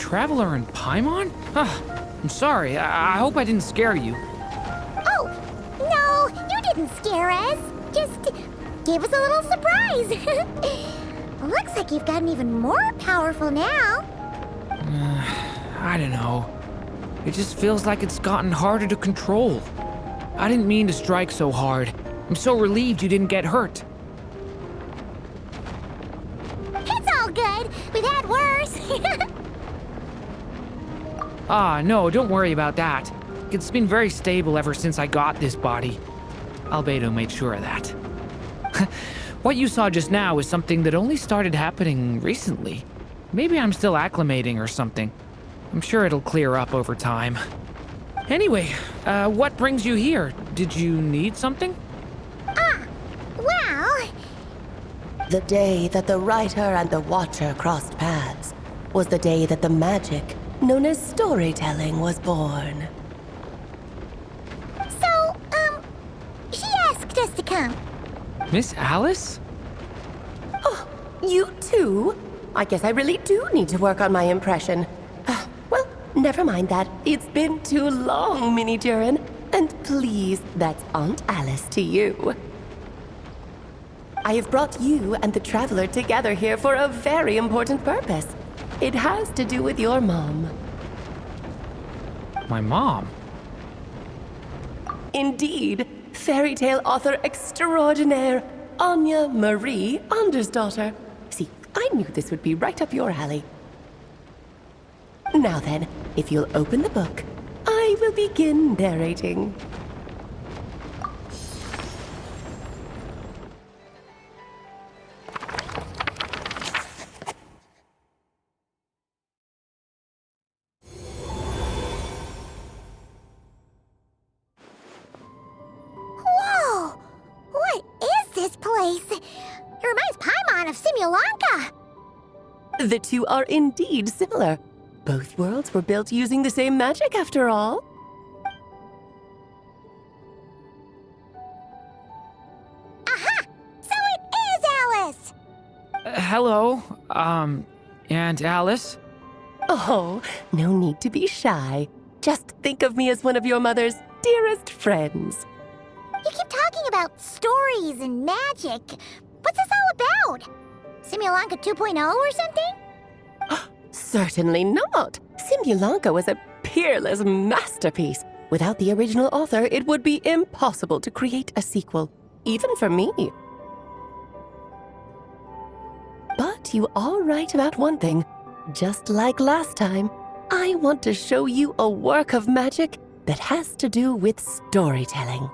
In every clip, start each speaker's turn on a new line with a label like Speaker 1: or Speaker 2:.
Speaker 1: Traveler in Paimon? I'm sorry. I hope I didn't scare you.
Speaker 2: Oh, no, you didn't scare us. Just gave us a little surprise. Looks like you've gotten even more powerful now.
Speaker 1: I don't know. It just feels like it's gotten harder to control. I didn't mean to strike so hard. I'm so relieved you didn't get hurt.
Speaker 2: It's all good. We've had worse.
Speaker 1: No, don't worry about that. It's been very stable ever since I got this body. Rubedo made sure of that. What you saw just now is something that only started happening recently. Maybe I'm still acclimating or something. I'm sure it'll clear up over time. Anyway, what brings you here? Did you need something?
Speaker 2: Well...
Speaker 3: The day that the writer and the watcher crossed paths was the day that the magic known as storytelling was born.
Speaker 2: So, she asked us to come.
Speaker 1: Miss Alice?
Speaker 3: Oh, you too? I guess I really do need to work on my impression. Well, never mind that. It's been too long, Mini Durin. And please, that's Aunt Alice to you. I have brought you and the Traveler together here for a very important purpose. It has to do with your mom.
Speaker 1: My mom?
Speaker 3: Indeed, fairy tale author extraordinaire, Anya Marie Andersdottir. See, I knew this would be right up your alley. Now then, if you'll open the book, I will begin narrating.
Speaker 2: Whoa! What is this place? It reminds Paimon of Simulanka.
Speaker 3: The two are indeed similar. Both worlds were built using the same magic, after all.
Speaker 2: Aha! So it is Alice!
Speaker 1: Hello, Aunt Alice?
Speaker 3: Oh, no need to be shy. Just think of me as one of your mother's dearest friends.
Speaker 2: You keep talking about stories and magic. What's this all about? Simulanka 2.0 or something?
Speaker 3: Certainly not. Simulanka was a peerless masterpiece. Without the original author, it would be impossible to create a sequel, even for me. But you are right about one thing. Just like last time, I want to show you a work of magic that has to do with storytelling.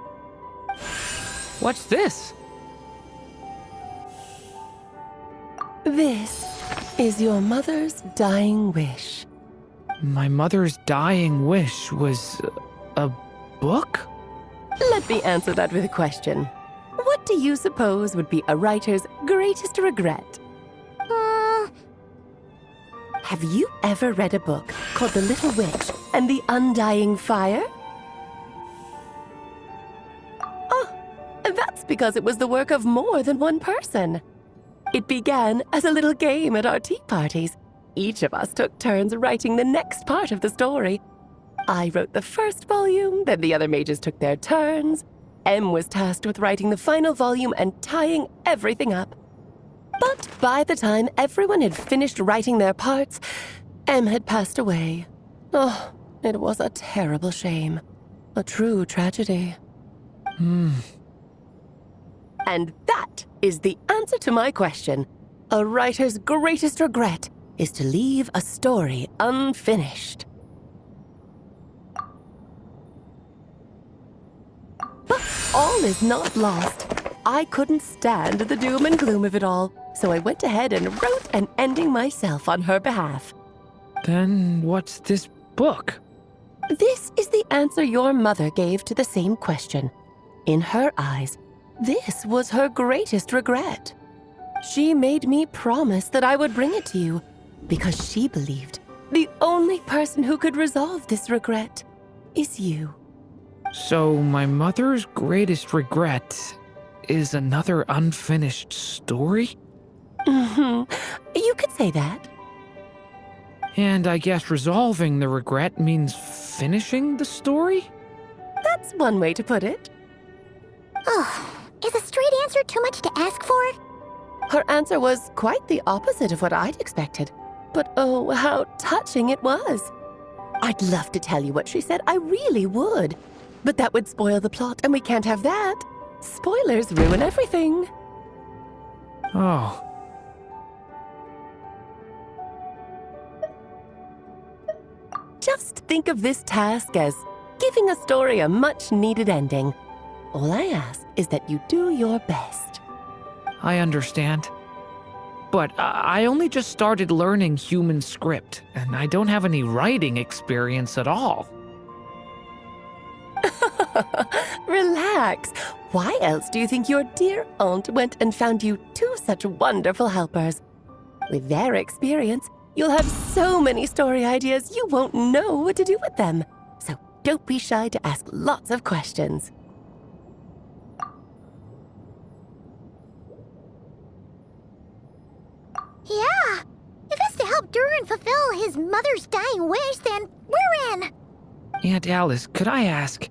Speaker 1: What's this?
Speaker 3: This is your mother's dying wish.
Speaker 1: My mother's dying wish was a book?
Speaker 3: Let me answer that with a question. What do you suppose would be a writer's greatest regret? Have you ever read a book called The Little Witch and the Undying Fire? Oh, that's because it was the work of more than one person. It began as a little game at our tea parties. Each of us took turns writing the next part of the story. I wrote the first volume, then the other mages took their turns. Em was tasked with writing the final volume and tying everything up. But by the time everyone had finished writing their parts, Em had passed away. Oh, it was a terrible shame. A true tragedy. And that is the answer to my question. A writer's greatest regret is to leave a story unfinished. But all is not lost. I couldn't stand the doom and gloom of it all, so I went ahead and wrote an ending myself on her behalf.
Speaker 1: Then what's this book?
Speaker 3: This is the answer your mother gave to the same question. In her eyes, this was her greatest regret. She made me promise that I would bring it to you because she believed the only person who could resolve this regret is you.
Speaker 1: So my mother's greatest regret is another unfinished story?
Speaker 3: You could say that.
Speaker 1: And I guess resolving the regret means finishing the story?
Speaker 3: That's one way to put it.
Speaker 2: Oh, is a straight answer too much to ask for?
Speaker 3: Her answer was quite the opposite of what I'd expected. But oh, how touching it was. I'd love to tell you what she said, I really would. But that would spoil the plot, and we can't have that. Spoilers ruin everything.
Speaker 1: Oh.
Speaker 3: Just think of this task as giving a story a much-needed ending. All I ask is that you do your best.
Speaker 1: I understand. But I only just started learning human script, and I don't have any writing experience at all.
Speaker 3: Relax. Why else do you think your dear aunt went and found you two such wonderful helpers? With their experience, you'll have so many story ideas you won't know what to do with them. So don't be shy to ask lots of questions.
Speaker 2: Yeah, if it's to help Durin fulfill his mother's dying wish, then we're in.
Speaker 1: Aunt Alice, could I ask,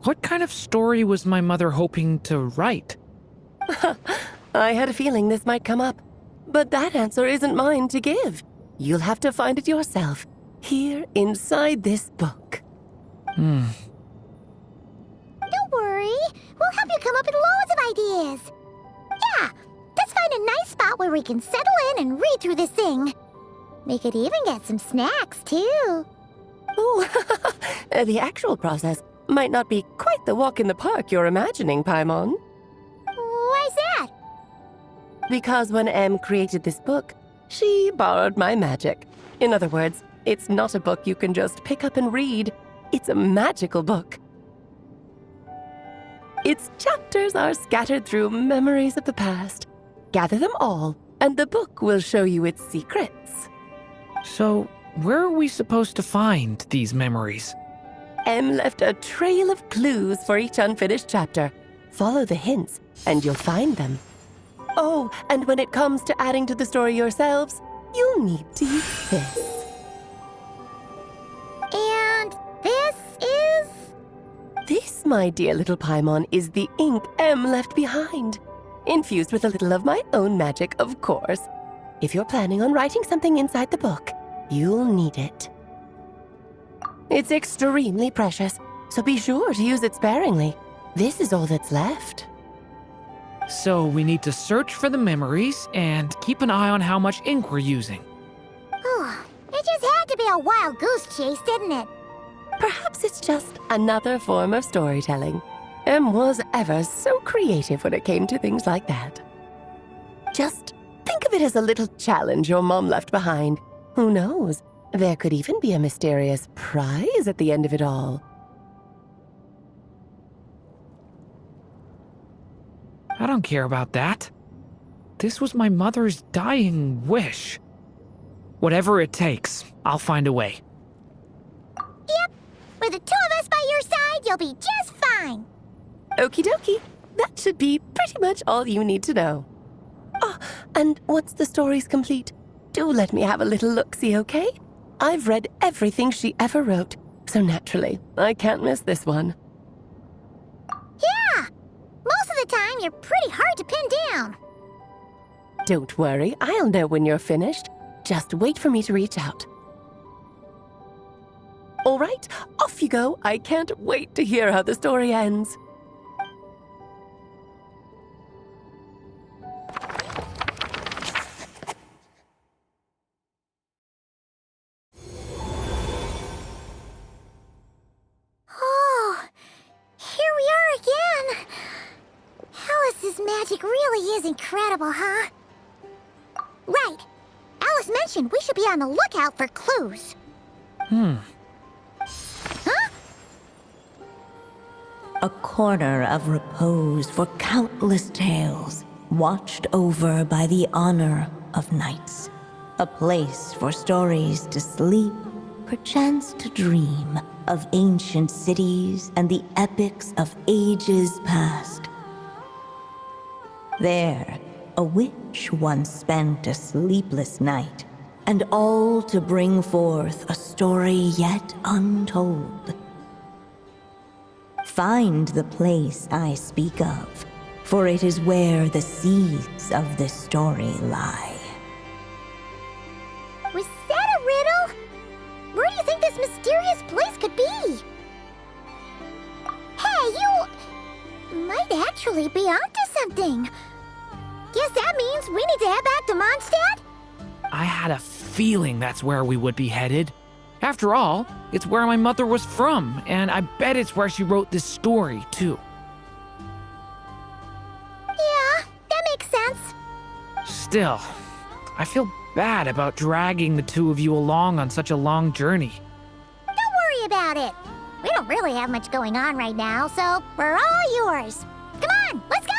Speaker 1: what kind of story was my mother hoping to write?
Speaker 3: I had a feeling this might come up, but that answer isn't mine to give. You'll have to find it yourself, here inside this book.
Speaker 2: Don't worry, we'll help you come up with loads of ideas. Yeah, let's find a nice spot where we can settle in and read through this thing. We could even get some snacks, too.
Speaker 3: Oh, the actual process might not be quite the walk in the park you're imagining, Paimon.
Speaker 2: Why's that?
Speaker 3: Because when Em created this book, she borrowed my magic. In other words, it's not a book you can just pick up and read. It's a magical book. Its chapters are scattered through memories of the past. Gather them all, and the book will show you its secrets.
Speaker 1: So, where are we supposed to find these memories?
Speaker 3: Em left a trail of clues for each unfinished chapter. Follow the hints, and you'll find them. Oh, and when it comes to adding to the story yourselves, you'll need to use this.
Speaker 2: And this is...
Speaker 3: This, my dear little Paimon, is the ink Em left behind. Infused with a little of my own magic, of course. If you're planning on writing something inside the book, you'll need it. It's extremely precious, so be sure to use it sparingly. This is all that's left.
Speaker 1: So we need to search for the memories and keep an eye on how much ink we're using.
Speaker 2: Oh, it just had to be a wild goose chase, didn't it?
Speaker 3: Perhaps it's just another form of storytelling. Em was ever so creative when it came to things like that. Just think of it as a little challenge your mom left behind. Who knows? There could even be a mysterious prize at the end of it all.
Speaker 1: I don't care about that. This was my mother's dying wish. Whatever it takes, I'll find a way.
Speaker 2: Yep, with the two of us by your side, you'll be just fine.
Speaker 3: Okie dokie. That should be pretty much all you need to know. Oh, and once the story's complete, do let me have a little look-see, okay? I've read everything she ever wrote, so naturally, I can't miss this one.
Speaker 2: Yeah, most of the time you're pretty hard to pin down.
Speaker 3: Don't worry, I'll know when you're finished. Just wait for me to reach out. All right, off you go. I can't wait to hear how the story ends.
Speaker 2: Oh, here we are again. Alice's magic really is incredible, huh? Right. Alice mentioned we should be on the lookout for clues. Huh?
Speaker 4: A corner of repose for countless tales, watched over by the honor of knights. A place for stories to sleep, perchance to dream of ancient cities and the epics of ages past. There, a witch once spent a sleepless night, and all to bring forth a story yet untold. Find the place I speak of, for it is where the seeds of this story lie.
Speaker 2: Was that a riddle? Where do you think this mysterious place could be? Hey, you might actually be onto something. Guess that means we need to head back to Mondstadt?
Speaker 1: I had a feeling that's where we would be headed. After all, it's where my mother was from, and I bet it's where she wrote this story, too.
Speaker 2: Yeah, that makes sense.
Speaker 1: Still, I feel bad about dragging the two of you along on such a long journey.
Speaker 2: Don't worry about it. We don't really have much going on right now, so we're all yours. Come on, let's go!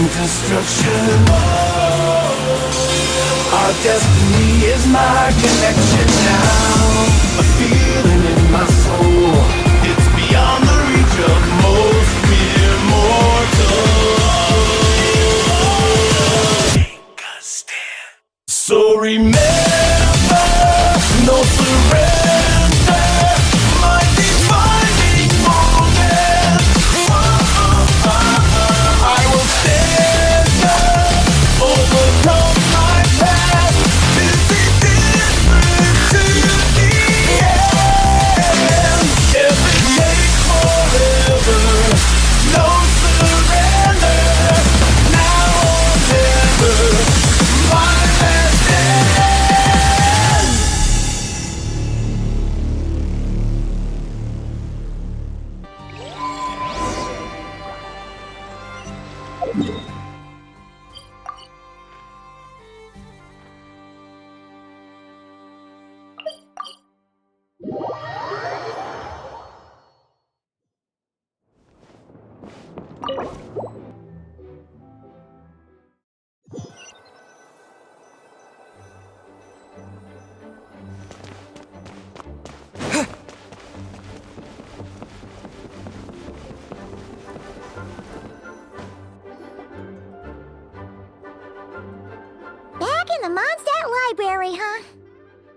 Speaker 5: Destruction. Our destiny is my connection now. A feeling in my soul. It's beyond the reach of most mere mortals. Take a stand. So remember, no surrender. My defining moment. I will stand up, overcome my past. This is different to the end. If it takes forever, no surrender. Now or never, my last stand.
Speaker 2: Back in the Mondstadt Library, huh?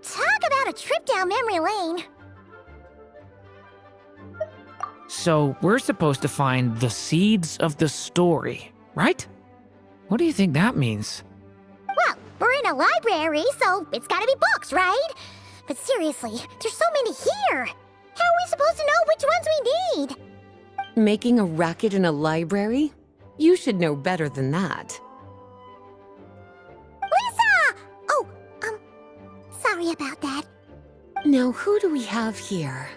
Speaker 2: Talk about a trip down memory lane.
Speaker 1: So, we're supposed to find the seeds of the story, right? What do you think that means?
Speaker 2: Well, we're in a library, so it's gotta be books, right? But seriously, there's so many here. How are we supposed to know which ones we need?
Speaker 3: Making a racket in a library? You should know better than that.
Speaker 2: Lisa! Oh, sorry about that.
Speaker 3: Now, who do we have here?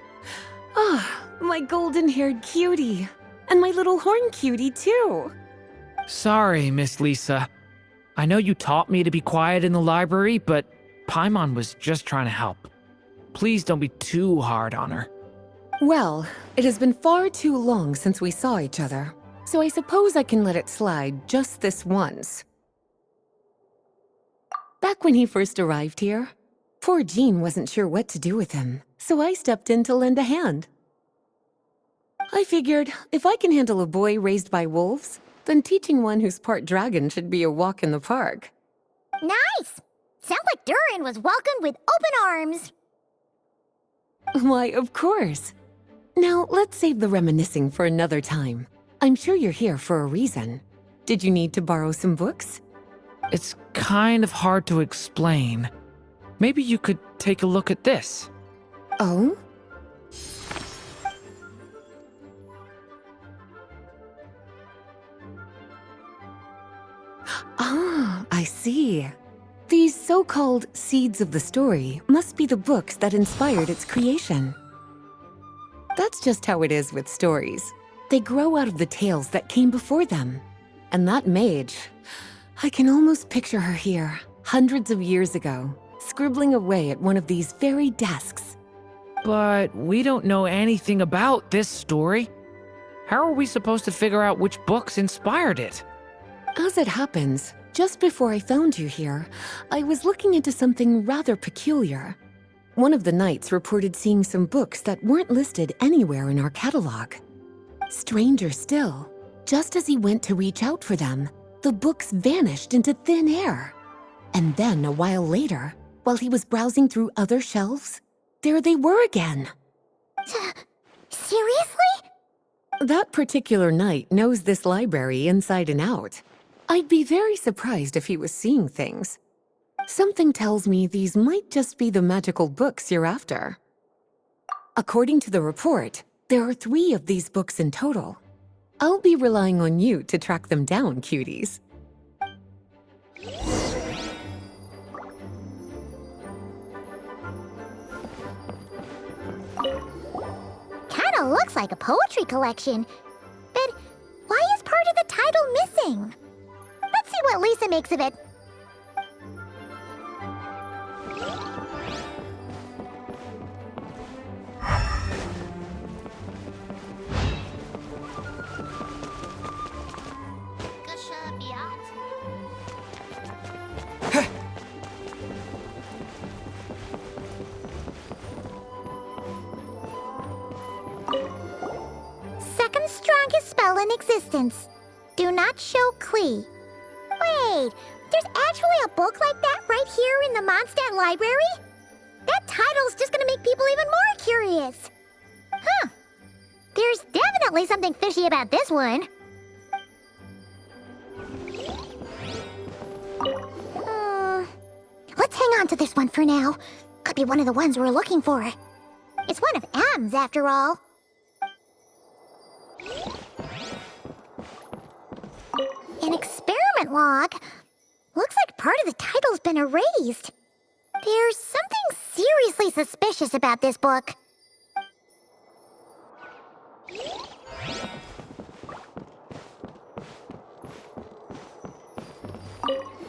Speaker 3: Ah, my golden-haired cutie. And my little horn cutie, too.
Speaker 1: Sorry, Miss Lisa. I know you taught me to be quiet in the library, but Paimon was just trying to help. Please don't be too hard on her.
Speaker 3: Well, it has been far too long since we saw each other, so I suppose I can let it slide just this once. Back when he first arrived here, poor Jean wasn't sure what to do with him, so I stepped in to lend a hand. I figured, if I can handle a boy raised by wolves, then teaching one who's part dragon should be a walk in the park.
Speaker 2: Nice! Sounds like Durin was welcomed with open arms.
Speaker 3: Why, of course. Now, let's save the reminiscing for another time. I'm sure you're here for a reason. Did you need to borrow some books?
Speaker 1: It's kind of hard to explain. Maybe you could take a look at this.
Speaker 6: Oh? Ah, I see. These so-called seeds of the story must be the books that inspired its creation. That's just how it is with stories. They grow out of the tales that came before them. And that mage, I can almost picture her here, hundreds of years ago, scribbling away at one of these very desks.
Speaker 1: But we don't know anything about this story. How are we supposed to figure out which books inspired it?
Speaker 6: As it happens, just before I found you here, I was looking into something rather peculiar. One of the knights reported seeing some books that weren't listed anywhere in our catalog. Stranger still, just as he went to reach out for them, the books vanished into thin air. And then a while later, while he was browsing through other shelves, there they were again.
Speaker 2: Seriously?
Speaker 6: That particular knight knows this library inside and out. I'd be very surprised if he was seeing things. Something tells me these might just be the magical books you're after. According to the report, there are 3 of these books in total. I'll be relying on you to track them down, cuties.
Speaker 2: Kinda looks like a poetry collection. But why is part of the title missing? Let's see what Lisa makes of it. Second strongest spell in existence. Do not show Klee. Wait, there's actually a book like that right here in the Mondstadt library? That title's just gonna make people even more curious. Huh. There's definitely something fishy about this one. Let's hang on to this one for now. Could be one of the ones we're looking for. It's one of M's, after all. An experiment log? Looks like part of the title's been erased. There's something seriously suspicious about this book.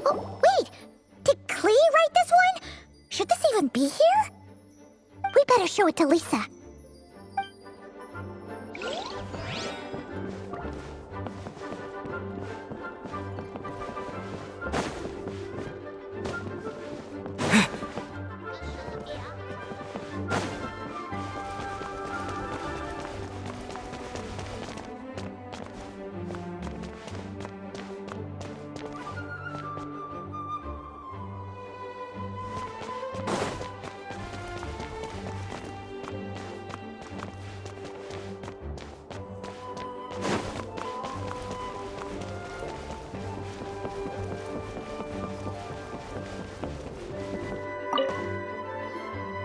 Speaker 2: Oh, wait! Did Klee write this one? Should this even be here? We better show it to Lisa.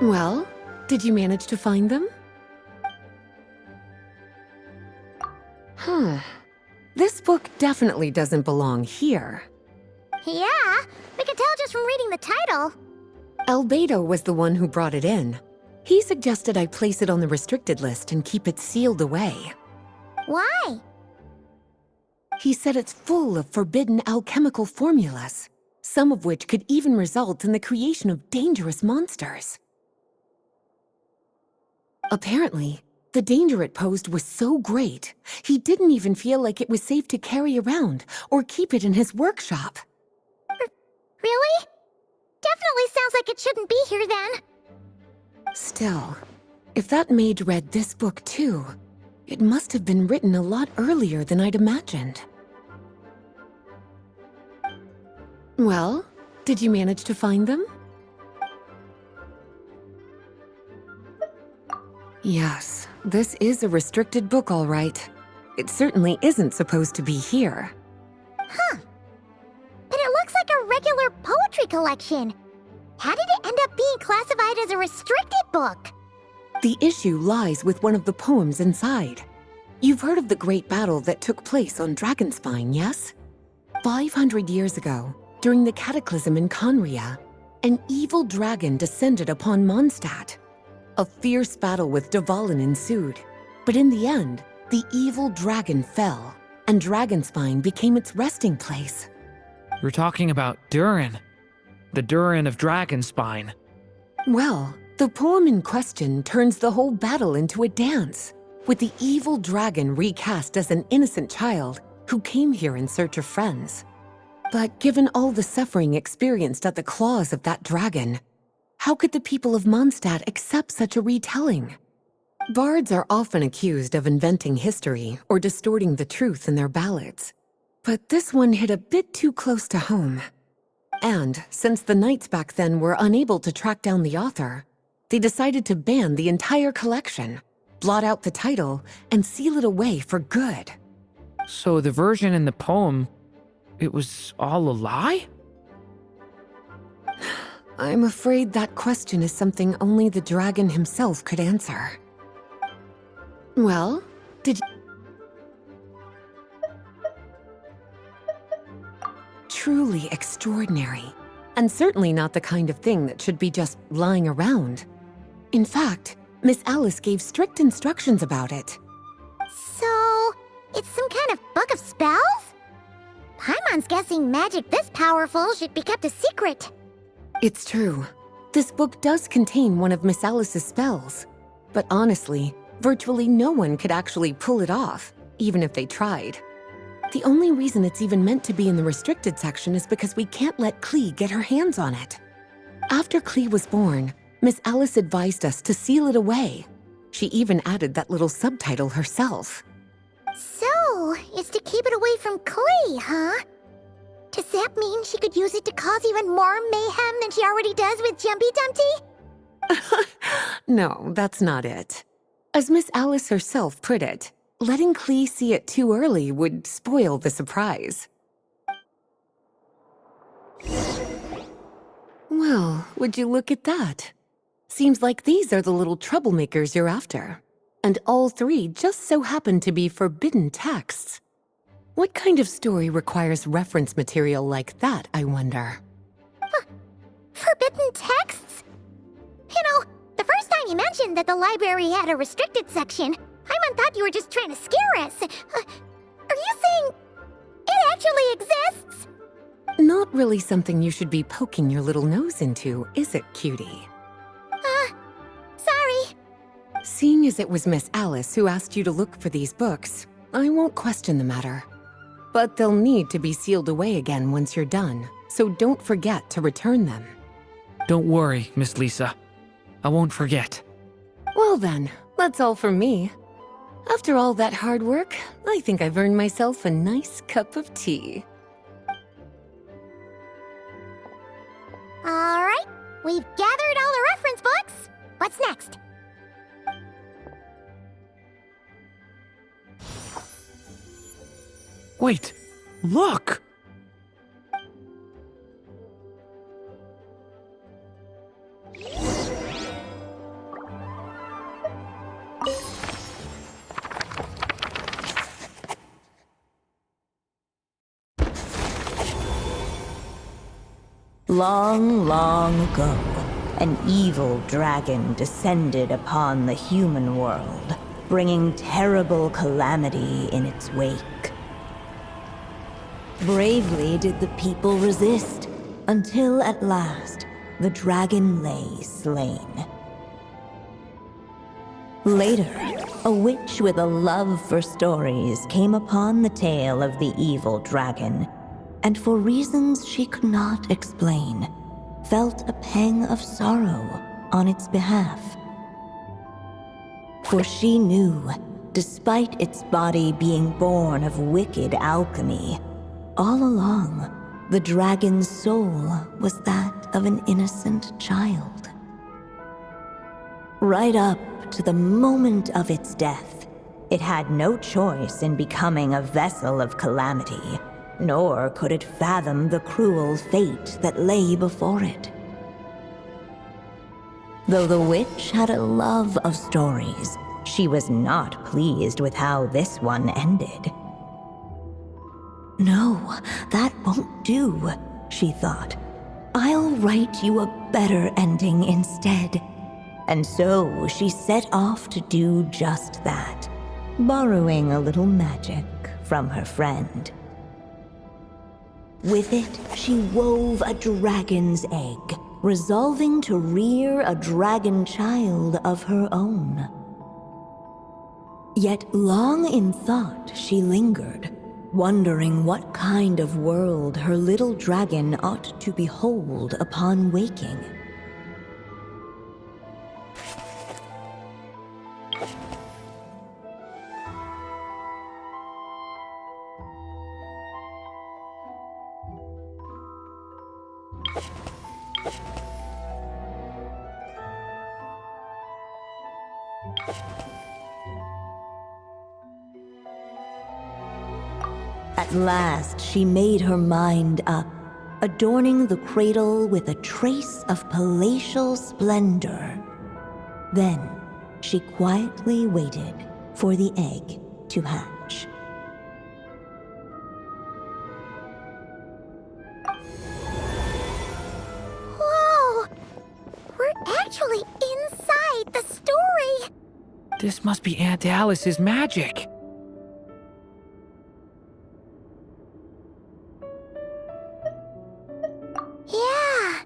Speaker 6: Well, did you manage to find them? Huh. This book definitely doesn't belong here.
Speaker 2: Yeah, we can tell just from reading the title.
Speaker 6: Rubedo was the one who brought it in. He suggested I place it on the restricted list and keep it sealed away.
Speaker 2: Why?
Speaker 6: He said it's full of forbidden alchemical formulas, some of which could even result in the creation of dangerous monsters. Apparently, the danger it posed was so great, he didn't even feel like it was safe to carry around or keep it in his workshop.
Speaker 2: Really? Definitely sounds like it shouldn't be here then.
Speaker 6: Still, if that mage read this book too, it must have been written a lot earlier than I'd imagined. Well, did you manage to find them? Yes, this is a restricted book, all right. It certainly isn't supposed to be here.
Speaker 2: Huh. But it looks like a regular poetry collection. How did it end up being classified as a restricted book?
Speaker 6: The issue lies with one of the poems inside. You've heard of the great battle that took place on Dragonspine, yes? 500 years ago, during the cataclysm in Conria, an evil dragon descended upon Mondstadt. A fierce battle with Dvalin ensued, but in the end, the evil dragon fell, and Dragonspine became its resting place.
Speaker 1: You're talking about Durin. The Durin of Dragonspine.
Speaker 6: Well, the poem in question turns the whole battle into a dance, with the evil dragon recast as an innocent child who came here in search of friends. But given all the suffering experienced at the claws of that dragon, how could the people of Mondstadt accept such a retelling? Bards are often accused of inventing history or distorting the truth in their ballads. But this one hit a bit too close to home. And since the knights back then were unable to track down the author, they decided to ban the entire collection, blot out the title, and seal it away for good.
Speaker 1: So the version in the poem, it was all a lie?
Speaker 6: I'm afraid that question is something only the dragon himself could answer. Well, did you... Truly extraordinary, and certainly not the kind of thing that should be just lying around. In fact, Miss Alice gave strict instructions about it.
Speaker 2: So, it's some kind of book of spells? Paimon's guessing magic this powerful should be kept a secret.
Speaker 6: It's true. This book does contain one of Miss Alice's spells. But honestly, virtually no one could actually pull it off, even if they tried. The only reason it's even meant to be in the restricted section is because we can't let Klee get her hands on it. After Klee was born, Miss Alice advised us to seal it away. She even added that little subtitle herself.
Speaker 2: So, it's to keep it away from Klee, huh? Does that mean she could use it to cause even more mayhem than she already does with Jumpy Dumpty?
Speaker 6: No, that's not it. As Miss Alice herself put it, letting Klee see it too early would spoil the surprise. Well, would you look at that? Seems like these are the little troublemakers you're after. And all three just so happen to be forbidden texts. What kind of story requires reference material like that, I wonder?
Speaker 2: Forbidden texts? You know, the first time you mentioned that the library had a restricted section, Paimon thought you were just trying to scare us. Are you saying it actually exists?
Speaker 6: Not really something you should be poking your little nose into, is it, cutie?
Speaker 2: Sorry.
Speaker 6: Seeing as it was Miss Alice who asked you to look for these books, I won't question the matter. But they'll need to be sealed away again once you're done, so don't forget to return them.
Speaker 1: Don't worry, Miss Lisa. I won't forget.
Speaker 6: Well then, that's all from me. After all that hard work, I think I've earned myself a nice cup of tea.
Speaker 2: All right, we've gathered all the reference books. What's next?
Speaker 1: Wait, look!
Speaker 4: Long, long ago, an evil dragon descended upon the human world, bringing terrible calamity in its wake. Bravely did the people resist, until at last, the dragon lay slain. Later, a witch with a love for stories came upon the tale of the evil dragon, and for reasons she could not explain, felt a pang of sorrow on its behalf. For she knew, despite its body being born of wicked alchemy, all along, the dragon's soul was that of an innocent child. Right up to the moment of its death, it had no choice in becoming a vessel of calamity, nor could it fathom the cruel fate that lay before it. Though the witch had a love of stories, she was not pleased with how this one ended. No, that won't do, she thought. I'll write you a better ending instead. And so she set off to do just that, borrowing a little magic from her friend. With it, she wove a dragon's egg, resolving to rear a dragon child of her own. Yet long in thought she lingered, wondering what kind of world her little dragon ought to behold upon waking. At last, she made her mind up, adorning the cradle with a trace of palatial splendor. Then, she quietly waited for the egg to hatch.
Speaker 2: Whoa! We're actually inside the story!
Speaker 1: This must be Aunt Alice's magic.
Speaker 2: Yeah.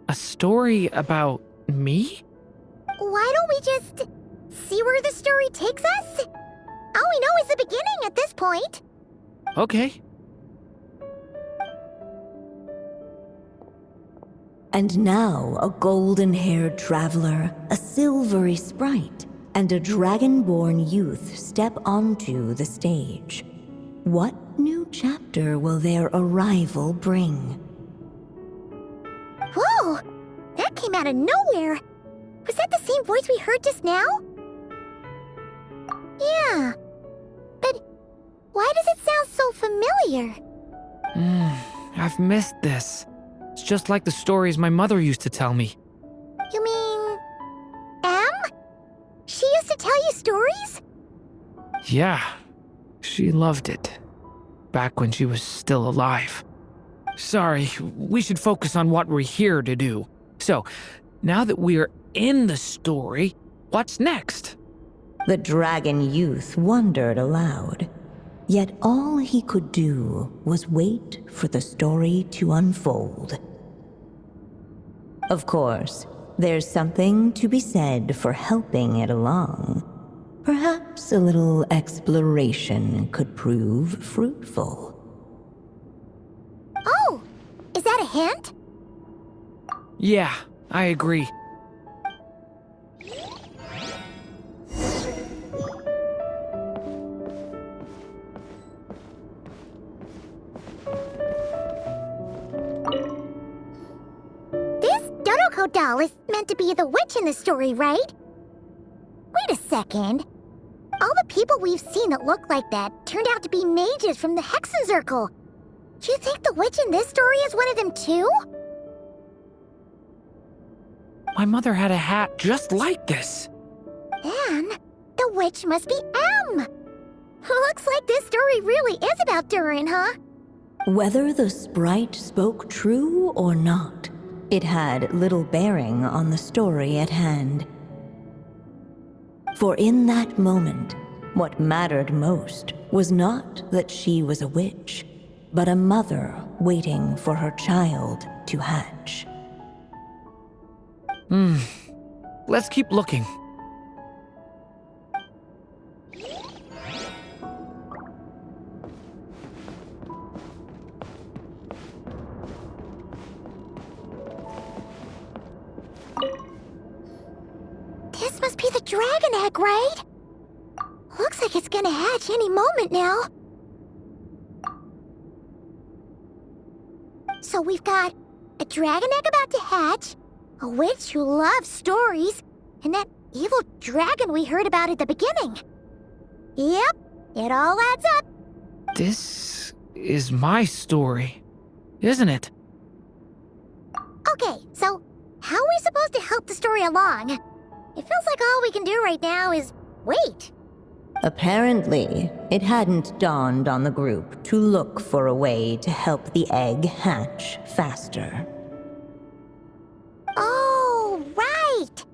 Speaker 1: A story about me?
Speaker 2: Why don't we just see where the story takes us? All we know is the beginning at this point.
Speaker 1: Okay.
Speaker 4: And now a golden-haired traveler, a silvery sprite, and a dragon-born youth step onto the stage. What new chapter will their arrival bring?
Speaker 2: Whoa! That came out of nowhere! Was that the same voice we heard just now? Yeah. But why does it sound so familiar?
Speaker 1: I've missed this. It's just like the stories my mother used to tell me.
Speaker 2: You mean... Em? She used to tell you stories?
Speaker 1: Yeah, she loved it. Back when she was still alive. Sorry, we should focus on what we're here to do. So, now that we're in the story, what's next?
Speaker 4: The dragon youth wondered aloud. Yet all he could do was wait for the story to unfold. Of course, there's something to be said for helping it along. Perhaps a little exploration could prove fruitful.
Speaker 2: Oh! Is that a hint?
Speaker 1: Yeah, I agree.
Speaker 2: Draco doll is meant to be the witch in the story, right? Wait a second. All the people we've seen that look like that turned out to be mages from the Hexen Circle. Do you think the witch in this story is one of them too?
Speaker 1: My mother had a hat just like this.
Speaker 2: Then, the witch must be Em. Looks like this story really is about Durin, huh?
Speaker 4: Whether the sprite spoke true or not, it had little bearing on the story at hand. For in that moment, what mattered most was not that she was a witch, but a mother waiting for her child to hatch.
Speaker 1: Let's keep looking.
Speaker 2: This must be the dragon egg, right? Looks like it's gonna hatch any moment now. So we've got a dragon egg about to hatch, a witch who loves stories, and that evil dragon we heard about at the beginning. Yep, it all adds up.
Speaker 1: This is my story, isn't it?
Speaker 2: Okay, so how are we supposed to help the story along. It feels like all we can do right now is wait.
Speaker 4: Apparently, it hadn't dawned on the group to look for a way to help the egg hatch faster.
Speaker 2: Oh, right!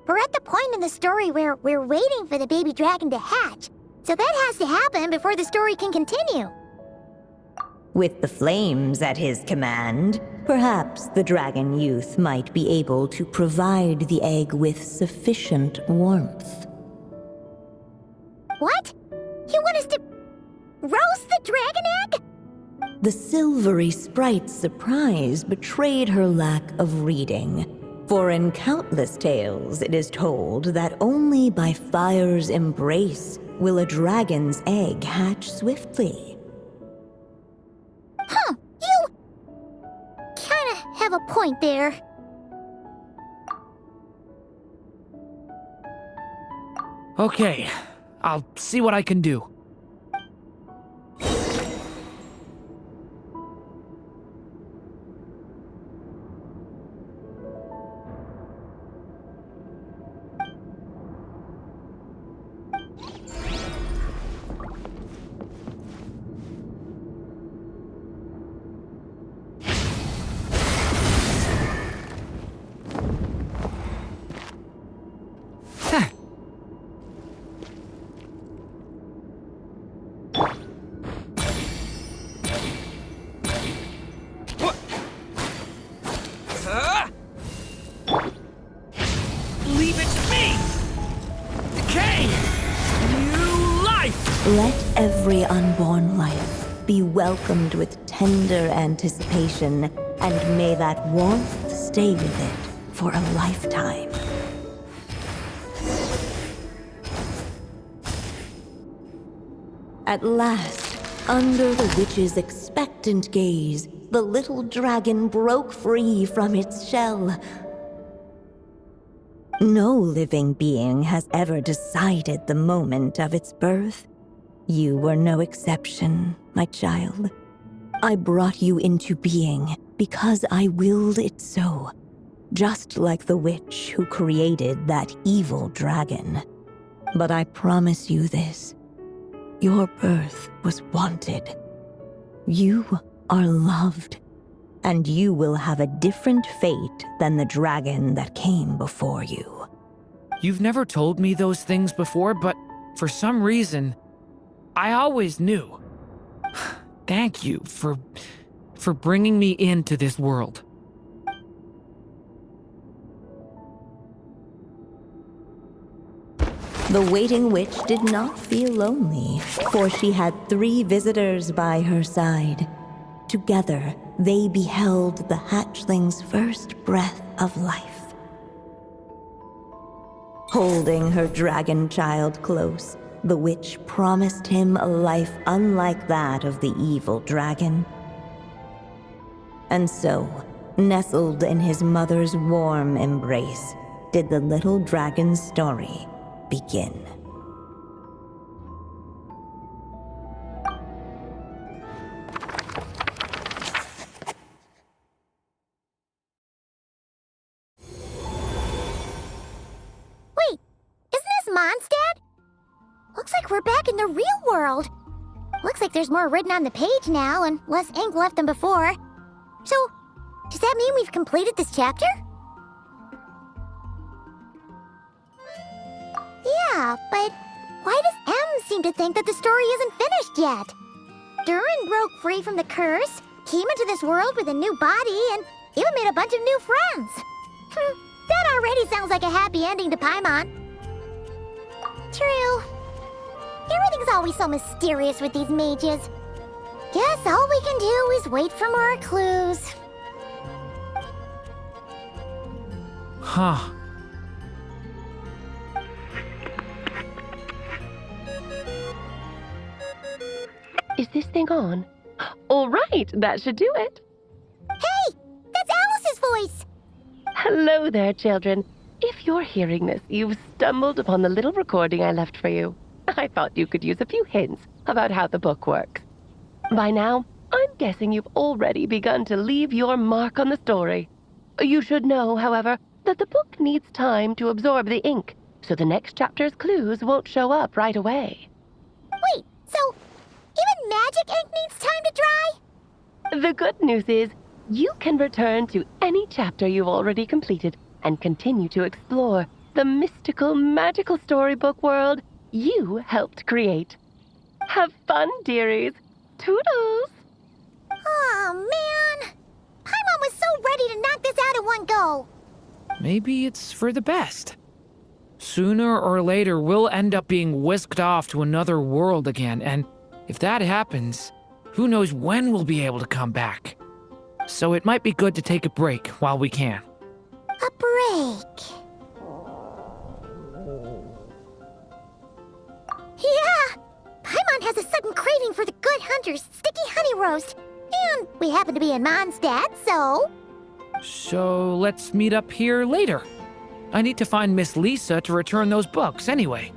Speaker 2: We're at the point in the story where we're waiting for the baby dragon to hatch, so that has to happen before the story can continue.
Speaker 4: With the flames at his command, perhaps the dragon youth might be able to provide the egg with sufficient warmth.
Speaker 2: What? You want us to roast the dragon egg?
Speaker 4: The silvery sprite's surprise betrayed her lack of reading, for in countless tales it is told that only by fire's embrace will a dragon's egg hatch swiftly.
Speaker 2: Huh, you kinda have a point there.
Speaker 1: Okay, I'll see what I can do. Leave it to me! Decay! New life!
Speaker 4: Let every unborn life be welcomed with tender anticipation, and may that warmth stay with it for a lifetime. At last, under the witch's expectant gaze, the little dragon broke free from its shell. No living being has ever decided the moment of its birth. You were no exception, my child. I brought you into being because I willed it so, just like the witch who created that evil dragon. But I promise you this. Your birth was wanted. You are loved, and you will have a different fate than the dragon that came before you.
Speaker 1: You've never told me those things before, but for some reason, I always knew. Thank you for bringing me into this world.
Speaker 4: The waiting witch did not feel lonely, for she had 3 visitors by her side. Together, they beheld the hatchling's first breath of life. Holding her dragon child close, the witch promised him a life unlike that of the evil dragon. And so, nestled in his mother's warm embrace, did the little dragon's story begin.
Speaker 2: Wait, isn't this Mondstadt? Looks like we're back in the real world. Looks like there's more written on the page now and less ink left than before. So, does that mean we've completed this chapter? Yeah, but why does M seem to think that the story isn't finished yet? Durin broke free from the curse, came into this world with a new body, and even made a bunch of new friends. That already sounds like a happy ending to Paimon. True. Everything's always so mysterious with these mages. Guess all we can do is wait for more clues.
Speaker 1: Huh.
Speaker 3: Is this thing on? All right, that should do it.
Speaker 2: Hey, that's Alice's voice.
Speaker 3: Hello there, children. If you're hearing this, you've stumbled upon the little recording I left for you. I thought you could use a few hints about how the book works. By now, I'm guessing you've already begun to leave your mark on the story. You should know, however, that the book needs time to absorb the ink, so the next chapter's clues won't show up right away.
Speaker 2: Wait, so even magic ink needs time to dry?
Speaker 3: The good news is, you can return to any chapter you've already completed and continue to explore the mystical, magical storybook world you helped create. Have fun, dearies. Toodles!
Speaker 2: Oh, man. Paimon was so ready to knock this out in one go.
Speaker 1: Maybe it's for the best. Sooner or later, we'll end up being whisked off to another world again, and if that happens, who knows when we'll be able to come back. So it might be good to take a break while we can.
Speaker 2: A break. Yeah! Paimon has a sudden craving for the Good Hunter's sticky honey roast. And we happen to be in Mondstadt, so...
Speaker 1: So let's meet up here later. I need to find Miss Lisa to return those books anyway.